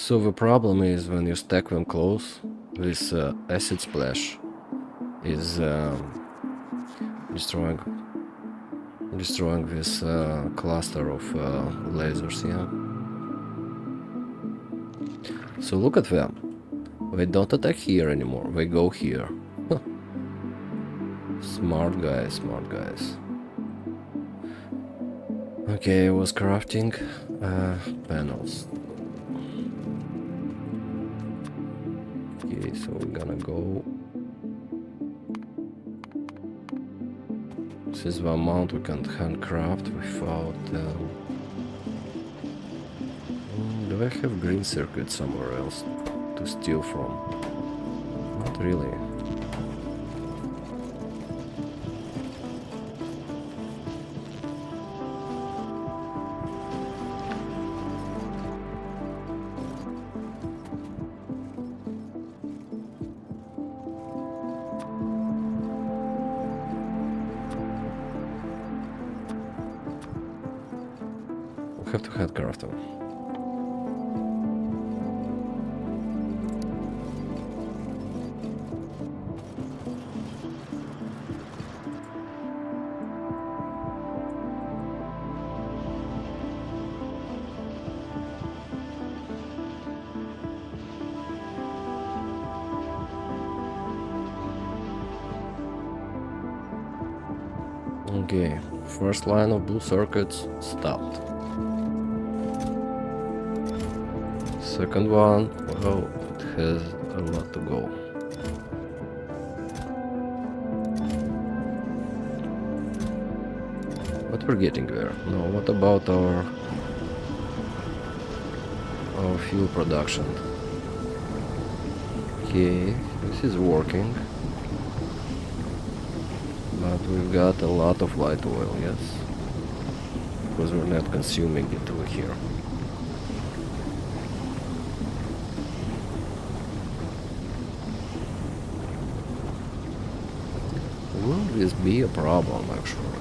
So the problem is when you stack them close, this acid splash is destroying this cluster of lasers, yeah? So look at them. They don't attack here anymore, they go here. Smart guys, smart guys. Okay, I was crafting panels. Okay, so we're gonna go. This is the amount we can handcraft without... do I have green circuit somewhere else to steal from? Not really. We have to handcraft them. Okay, first line of blue circuits stopped. Second one, well, it has a lot to go. But we're getting there. Now, what about our fuel production? Okay, this is working. But we've got a lot of light oil, yes? Because we're not consuming it over here. Will this be a problem, actually?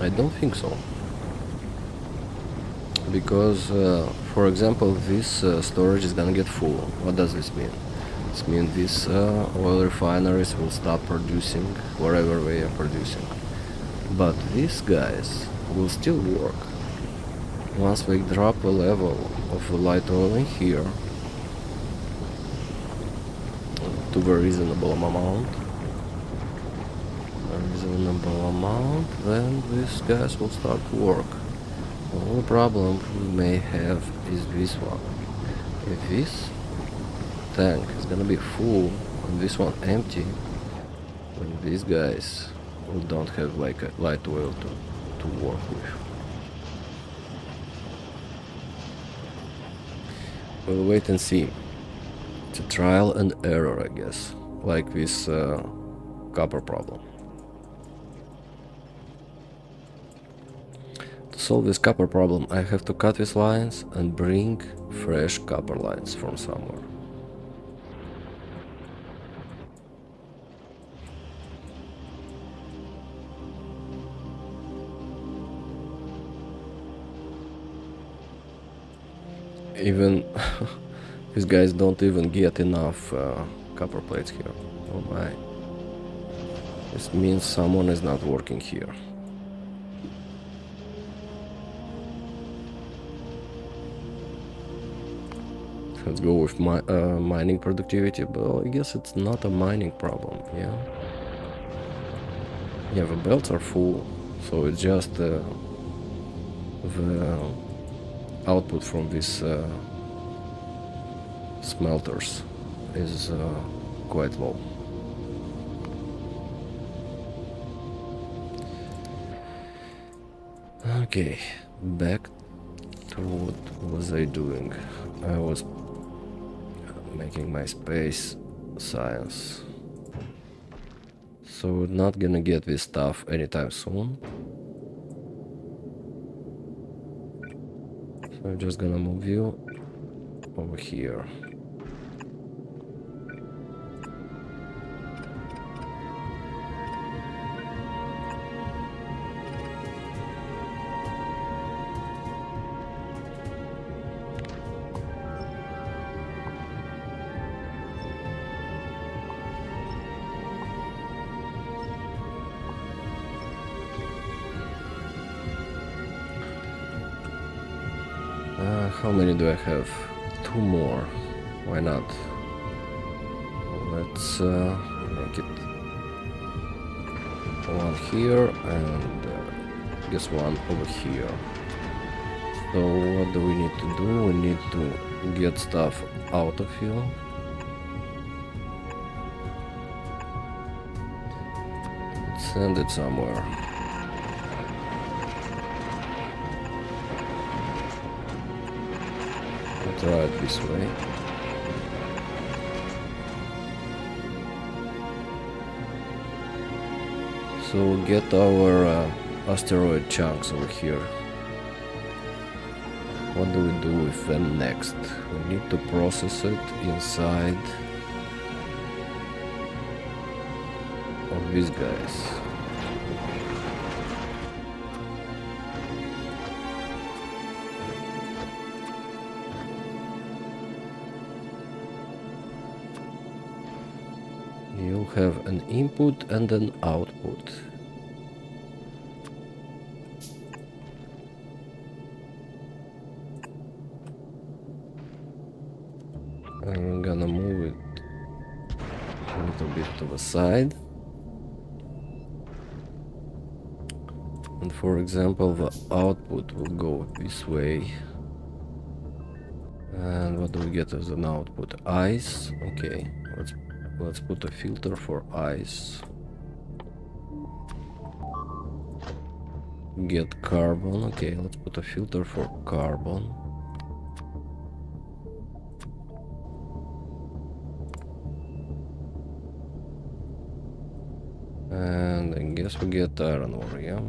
I don't think so. Because, for example, this storage is gonna get full. What does this mean? This means these oil refineries will stop producing wherever they are producing. But these guys will still work. Once they drop a level of the light oil in here to a reasonable amount, then these guys will start to work. The only problem we may have is this one. If this tank is gonna be full and this one empty, then these guys don't have like a light oil to work with. We'll wait and see. It's a trial and error, I guess, like this copper problem. To solve this copper problem, I have to cut these lines and bring fresh copper lines from somewhere. Even these guys don't even get enough copper plates here. Oh my. This means someone is not working here. Let's go with mining productivity, but I guess it's not a mining problem, yeah? Yeah, the belts are full, so it's just the output from these smelters is quite low. Okay, back to what was I doing? I was making my space science. So we're not gonna get this stuff anytime soon. So I'm just gonna move you over here. How many do I have? 2 more. Why not? Let's make it one here and guess one over here. So what do we need to do? We need to get stuff out of here. Let's send it somewhere. I'll try it this way. So we'll get our asteroid chunks over here. What do we do with them next? We need to process it inside of these guys. You have an input and an output. I'm gonna move it a little bit to the side. And for example, the output will go this way. And what do we get as an output? Ice. Okay, let's put a filter for ice. Get carbon. Okay, let's put a filter for carbon. And I guess we get iron ore, yeah?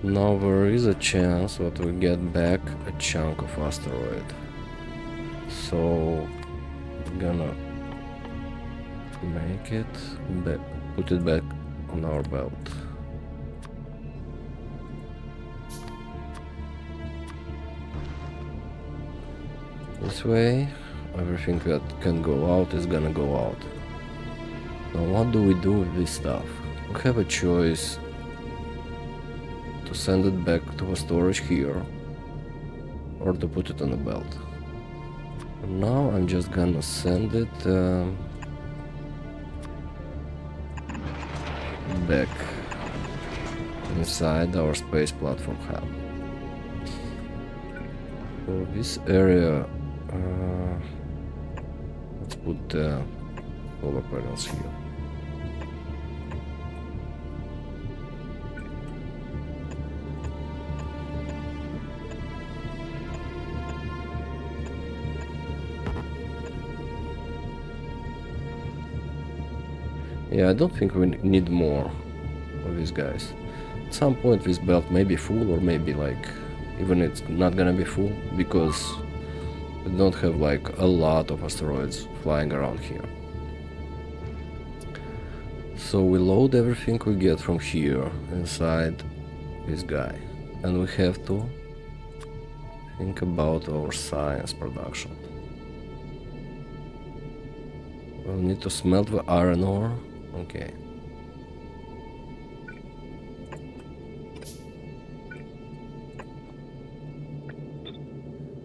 Now there is a chance that we get back a chunk of asteroid. So we're gonna make it back, put it back on our belt. This way, everything that can go out is gonna go out. Now what do we do with this stuff? We have a choice to send it back to a storage here or to put it on the belt. Now I'm just gonna send it back inside our space platform hub. For this area, let's put solar panels here. Yeah, I don't think we need more of these guys. At some point this belt may be full, or maybe like even it's not gonna be full, because we don't have like a lot of asteroids flying around here. So we load everything we get from here inside this guy, and we have to think about our science production. We'll need to smelt the iron ore. Okay.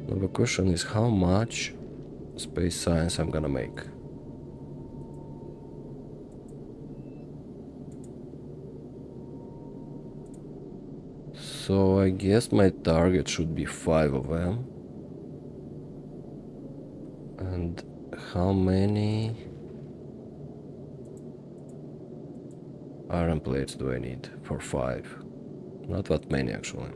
Now the question is how much space science I'm gonna make. So I guess my target should be 5 of them. And how many iron plates do I need for 5? Not that many actually.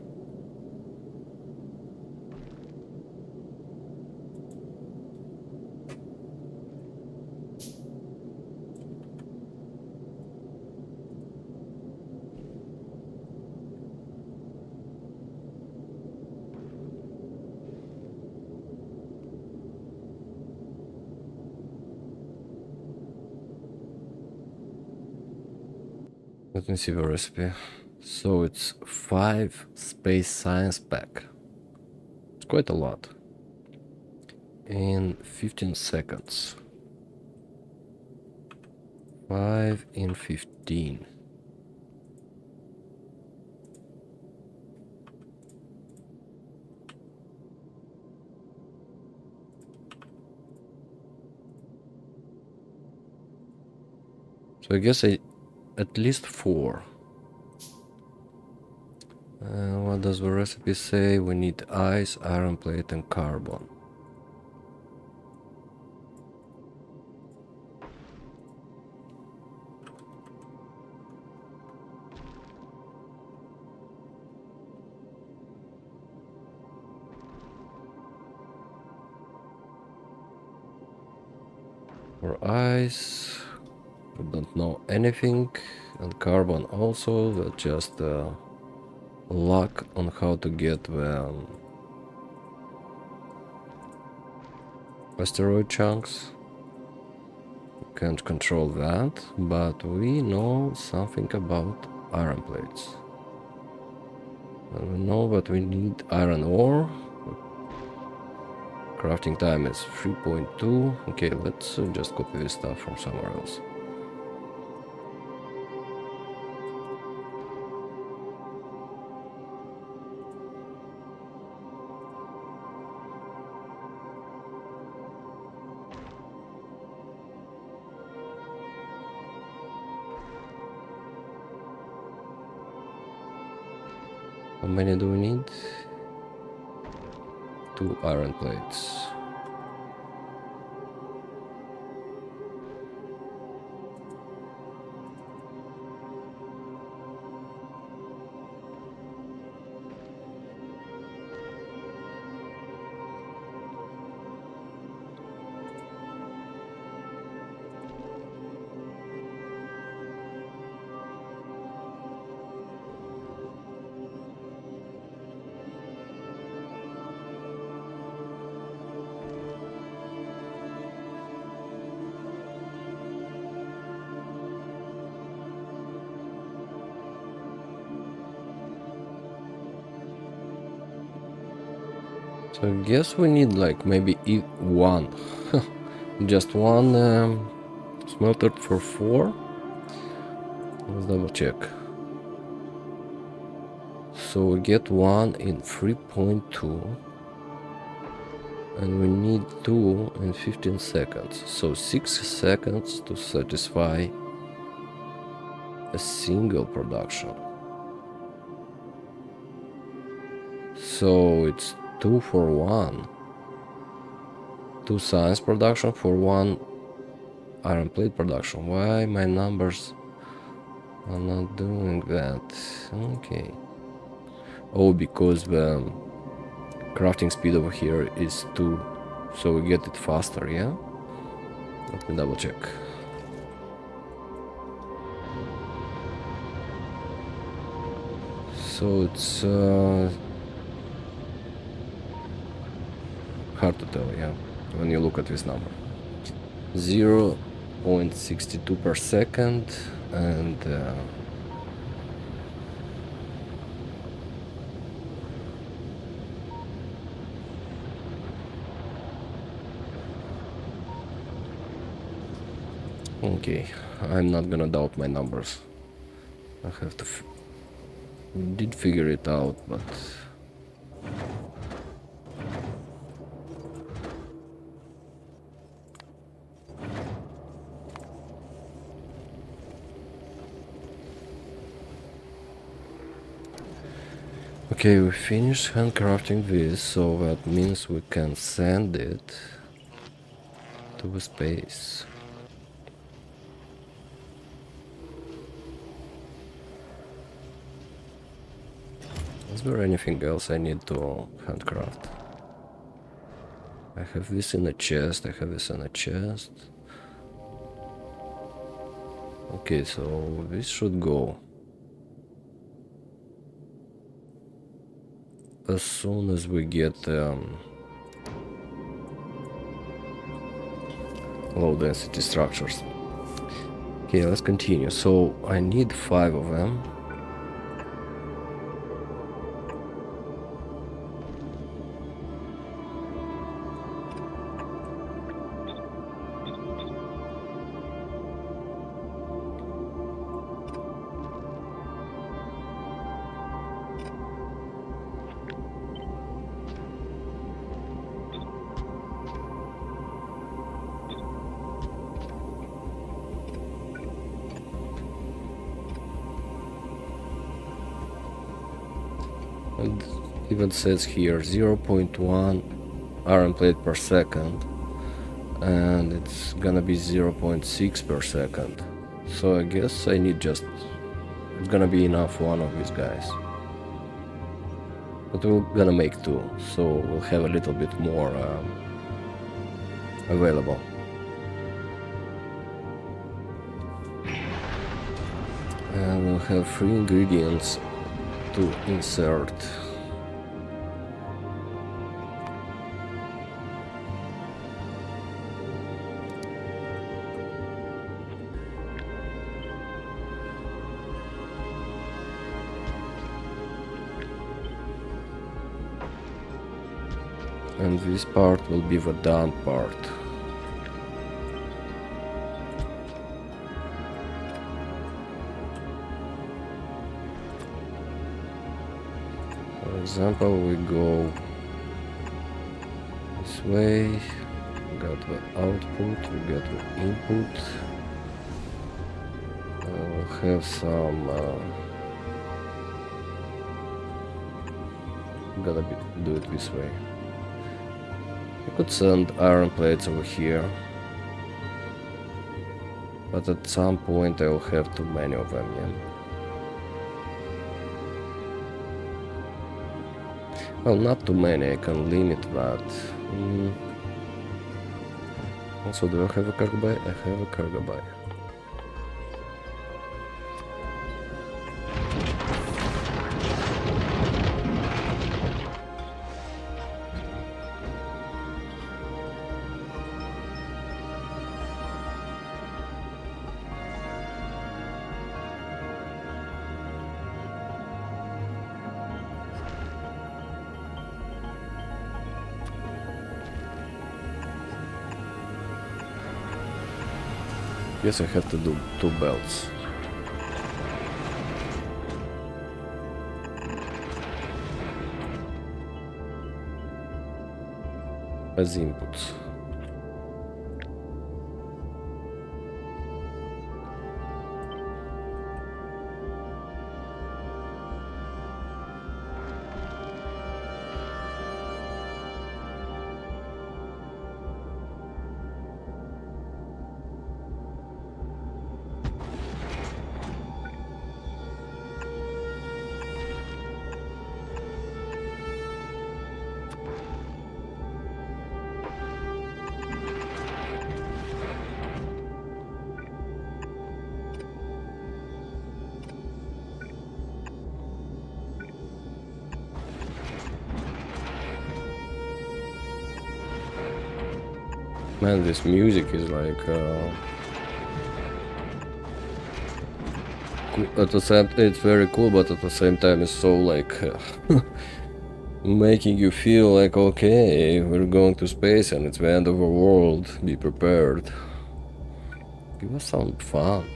Let me see the recipe. So it's 5 space science pack. It's quite a lot. In 15 seconds. 5 in 15. So I guess at least 4. What does the recipe say? We need ice, iron plate, and carbon. For ice, we don't know anything, and carbon also. That's just luck on how to get the asteroid chunks. Can't control that, but we know something about iron plates. And we know that we need iron ore. Crafting time is 3.2. Okay, let's just copy this stuff from somewhere else. How many do we need? 2 iron plates. So I guess we need like maybe one. Just one smelter for 4. Let's double check. So we get 1 in 3.2. And we need 2 in 15 seconds. So 6 seconds to satisfy a single production. So it's 2 for 1. 2 science production for 1 iron plate production. Why my numbers are not doing that? Okay. Oh, because the crafting speed over here is 2. So we get it faster, yeah? Let me double check. So it's hard to tell, yeah, when you look at this number. 0.62 per second and okay, I'm not gonna doubt my numbers. I have to did figure it out, but okay, we finished handcrafting this, so that means we can send it to the space. Is there anything else I need to handcraft? I have this in a chest, I have this in a chest. Okay, so this should go as soon as we get low density structures. Okay, let's continue. So I need 5 of them. And even says here 0.1 iron plate per second, and it's gonna be 0.6 per second. So I guess I need just, it's gonna be enough one of these guys. But we're gonna make two, so we'll have a little bit more available. And we'll have 3 ingredients to insert. And this part will be the done part. For example, we go this way, we got the output, we get the input. We'll have some, do it this way. I could send iron plates over here, but at some point I will have too many of them, yeah. Well, not too many, I can limit that. Also, do I have a cargo bay? I have a cargo bay. Guess I have to do 2 belts. As inputs. Man, this music is like at the same, it's very cool, but at the same time it's so like making you feel like, okay, we're going to space and it's the end of the world, be prepared. Give us some fun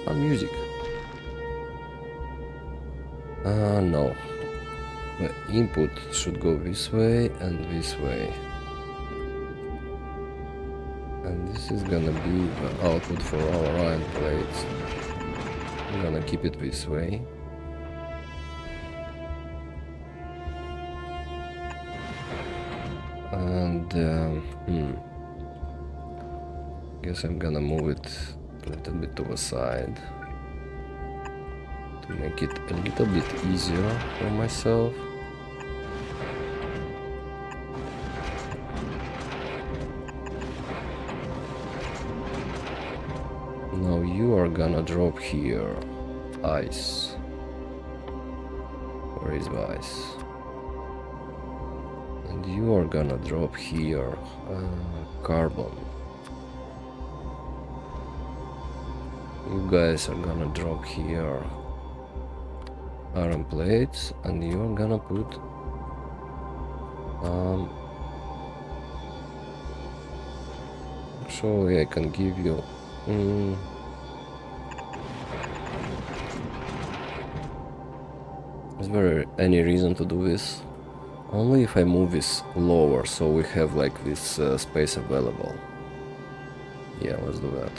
music. No, the input should go this way and this way. And this is gonna be the output for our iron plates. I'm gonna keep it this way. And guess I'm gonna move it a little bit to the side to make it a little bit easier for myself. Now you are gonna drop here ice. Where is the ice? And you are gonna drop here carbon. You guys are gonna drop here iron plates, and you are gonna put actually I can give you is there any reason to do this? Only if I move this lower, so we have like this space available. Yeah, let's do that.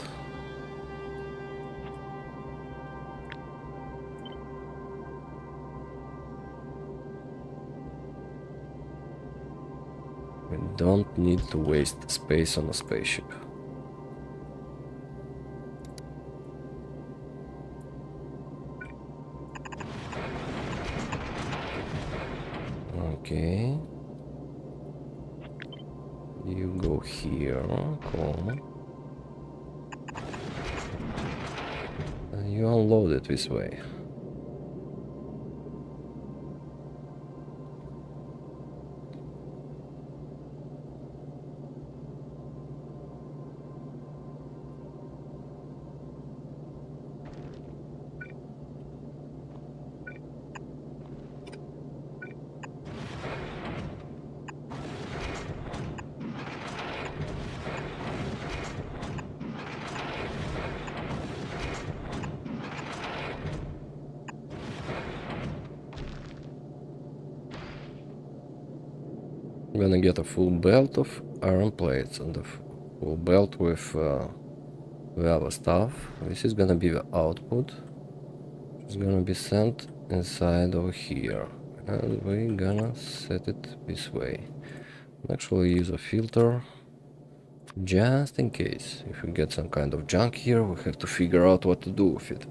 don't need to waste space on a spaceship. Okay. You go here, cool. And you unload it this way. I'm gonna get a full belt of iron plates and a full belt with the other stuff. This is gonna be the output. It's gonna be sent inside over here. And we're gonna set it this way. Actually use a filter just in case. If we get some kind of junk here, we have to figure out what to do with it.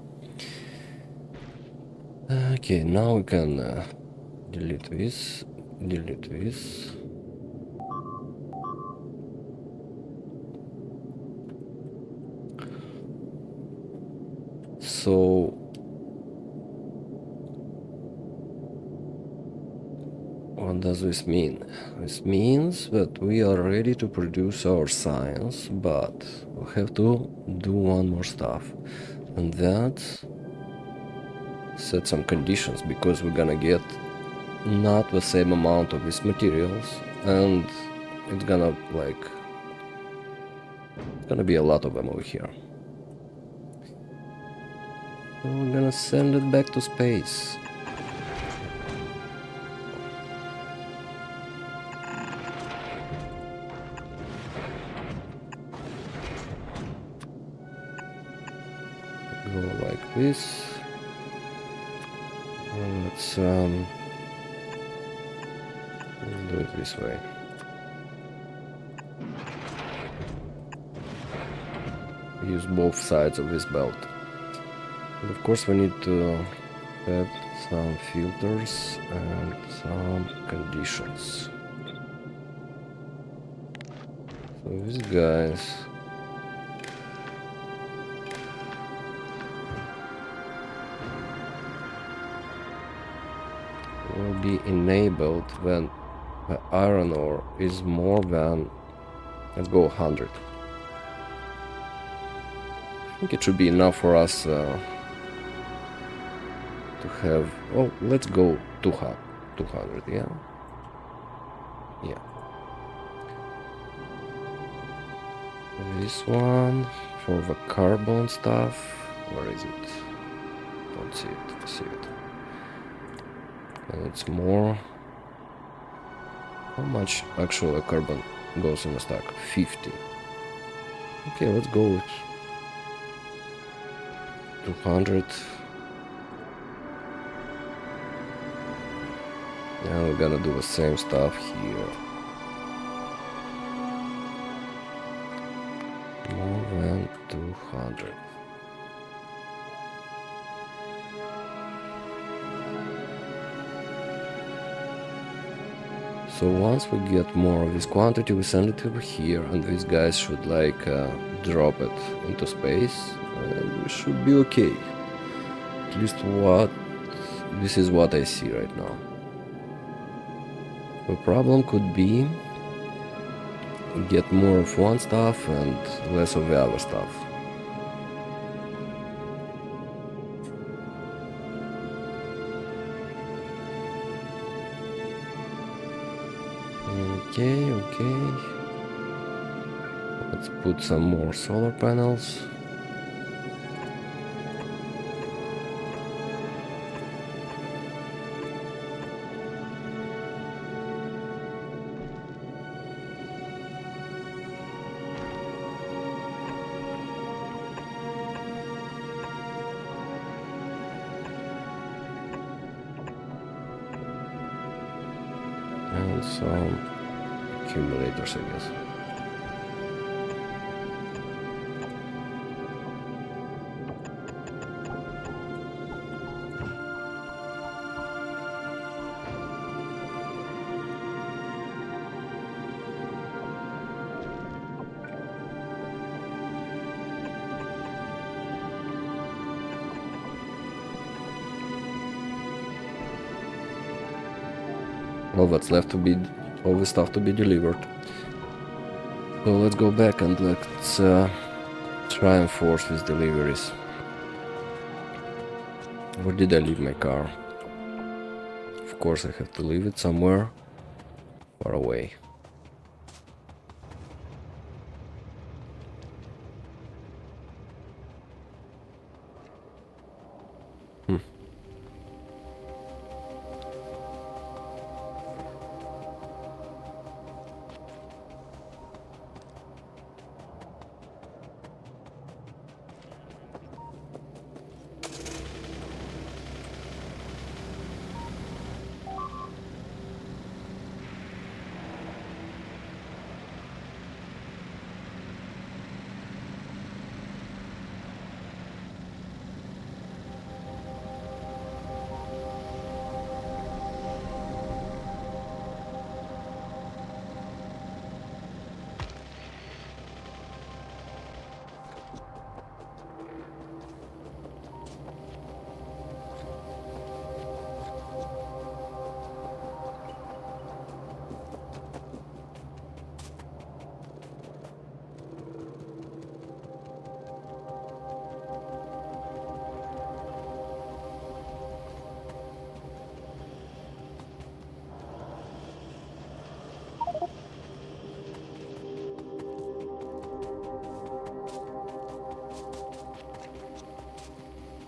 Okay, now we can delete this, delete this. So what does this mean? This means that we are ready to produce our science, but we have to do one more stuff, and that set some conditions, because we're gonna get not the same amount of these materials, and it's gonna be a lot of them over here. So we're gonna send it back to space. Go like this. And let's do it this way. Use both sides of this belt. And of course we need to have some filters and some conditions. So these guys will be enabled when the iron ore is more than, let's go 100. I think it should be enough for us to have, oh, let's go 200, yeah? Yeah. This one for the carbon stuff, where is it? Don't see it, see it. And it's more. How much actual carbon goes in a stack? 50. Okay, let's go with 200. Now we're gonna do the same stuff here. More than 200. So once we get more of this quantity, we send it over here, and these guys should drop it into space, and we should be okay. At least this is what I see right now. The problem could be get more of one stuff and less of the other stuff. Okay. Let's put some more solar panels. And some accumulators, I guess. All that's left to be, all the stuff to be delivered. So let's go back and let's try and force these deliveries. Where did I leave my car? Of course I have to leave it somewhere far away.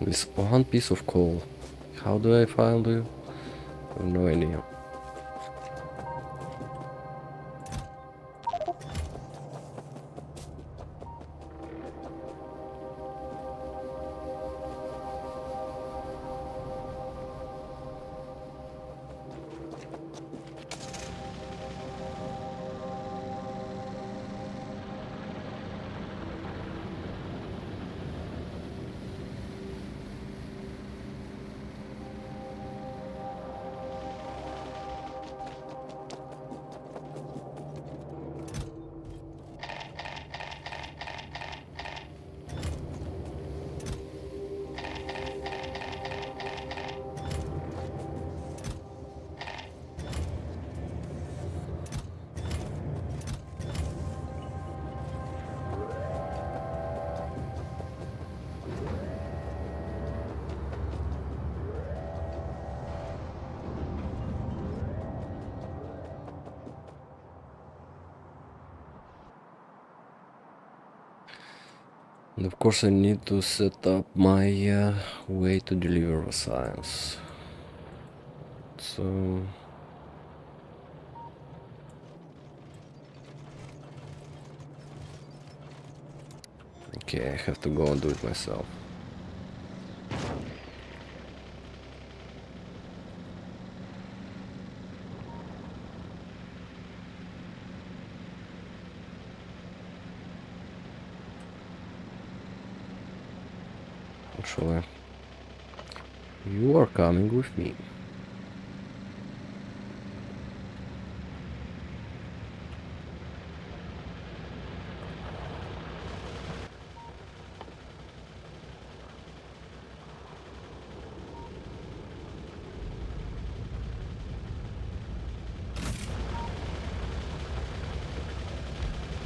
This one piece of coal. How do I find you? I have no idea. And of course I need to set up my way to deliver the science. So okay, I have to go and do it myself. Actually, you are coming with me.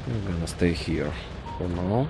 I'm gonna stay here for now.